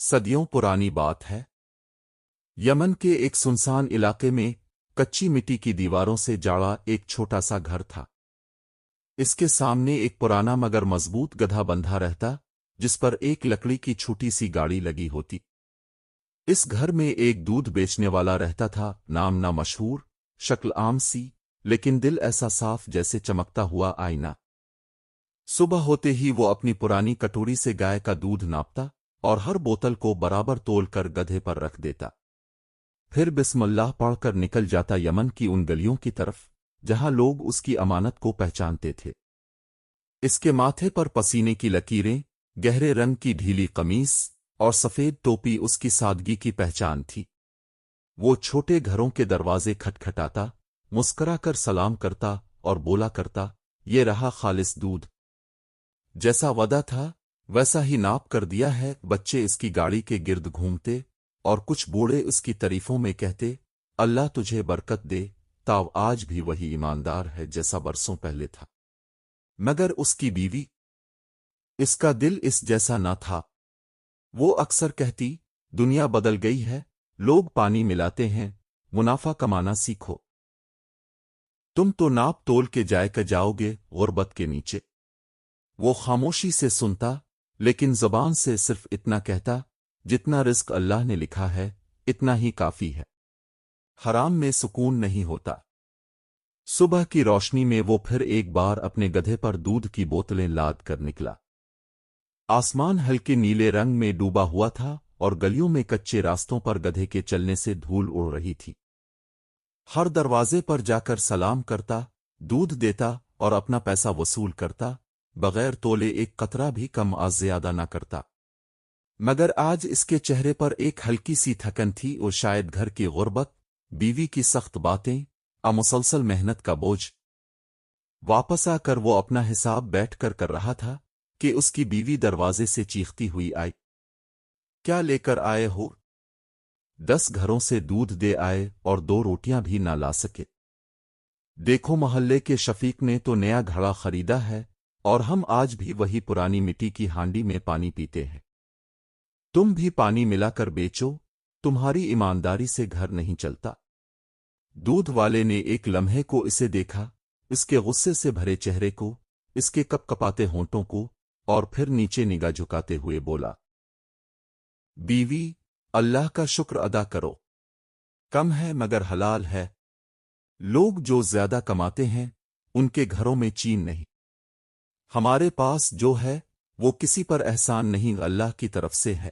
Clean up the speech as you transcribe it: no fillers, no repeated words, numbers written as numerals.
صدیوں پرانی بات ہے۔ یمن کے ایک سنسان علاقے میں کچی مٹی کی دیواروں سے جاڑا ایک چھوٹا سا گھر تھا۔ اس کے سامنے ایک پرانا مگر مضبوط گدھا بندھا رہتا، جس پر ایک لکڑی کی چھوٹی سی گاڑی لگی ہوتی۔ اس گھر میں ایک دودھ بیچنے والا رہتا تھا، نام نہ مشہور، شکل عام سی، لیکن دل ایسا صاف جیسے چمکتا ہوا آئینہ۔ صبح ہوتے ہی وہ اپنی پرانی کٹوری سے گائے کا دودھ ناپتا اور ہر بوتل کو برابر تول کر گدھے پر رکھ دیتا۔ پھر بسم اللہ پڑھ کر نکل جاتا یمن کی ان گلیوں کی طرف جہاں لوگ اس کی امانت کو پہچانتے تھے۔ اس کے ماتھے پر پسینے کی لکیریں، گہرے رنگ کی ڈھیلی قمیص اور سفید ٹوپی اس کی سادگی کی پہچان تھی۔ وہ چھوٹے گھروں کے دروازے کھٹکھٹاتا، مسکرا کر سلام کرتا اور بولا کرتا، یہ رہا خالص دودھ۔ جیسا وعدہ تھا ویسا ہی ناپ کر دیا ہے۔ بچے اس کی گاڑی کے گرد گھومتے اور کچھ بوڑھے اس کی تعریفوں میں کہتے، اللہ تجھے برکت دے، تاؤ آج بھی وہی ایماندار ہے جیسا برسوں پہلے تھا۔ مگر اس کی بیوی، اس کا دل اس جیسا نہ تھا۔ وہ اکثر کہتی، دنیا بدل گئی ہے، لوگ پانی ملاتے ہیں، منافع کمانا سیکھو۔ تم تو ناپ تول کے جاؤ گے غربت کے نیچے۔ وہ خاموشی سے سنتا، لیکن زبان سے صرف اتنا کہتا، جتنا رزق اللہ نے لکھا ہے اتنا ہی کافی ہے، حرام میں سکون نہیں ہوتا۔ صبح کی روشنی میں وہ پھر ایک بار اپنے گدھے پر دودھ کی بوتلیں لاد کر نکلا۔ آسمان ہلکے نیلے رنگ میں ڈوبا ہوا تھا اور گلیوں میں کچے راستوں پر گدھے کے چلنے سے دھول اڑ رہی تھی۔ ہر دروازے پر جا کر سلام کرتا، دودھ دیتا اور اپنا پیسہ وصول کرتا، بغیر تولے ایک قطرہ بھی کم از زیادہ نہ کرتا۔ مگر آج اس کے چہرے پر ایک ہلکی سی تھکن تھی، اور شاید گھر کی غربت، بیوی کی سخت باتیں، مسلسل محنت کا بوجھ۔ واپس آ کر وہ اپنا حساب بیٹھ کر رہا تھا کہ اس کی بیوی دروازے سے چیختی ہوئی آئی، کیا لے کر آئے ہو؟ 10 گھروں سے دودھ دے آئے اور 2 روٹیاں بھی نہ لا سکے۔ دیکھو محلے کے شفیق نے تو نیا گھڑا خریدا ہے اور ہم آج بھی وہی پرانی مٹی کی ہانڈی میں پانی پیتے ہیں۔ تم بھی پانی ملا کر بیچو، تمہاری ایمانداری سے گھر نہیں چلتا۔ دودھ والے نے ایک لمحے کو اسے دیکھا، اس کے غصے سے بھرے چہرے کو، اس کے کپ کپاتے ہونٹوں کو، اور پھر نیچے نگاہ جھکاتے ہوئے بولا، بیوی، اللہ کا شکر ادا کرو، کم ہے مگر حلال ہے۔ لوگ جو زیادہ کماتے ہیں ان کے گھروں میں چین نہیں۔ ہمارے پاس جو ہے وہ کسی پر احسان نہیں، اللہ کی طرف سے ہے۔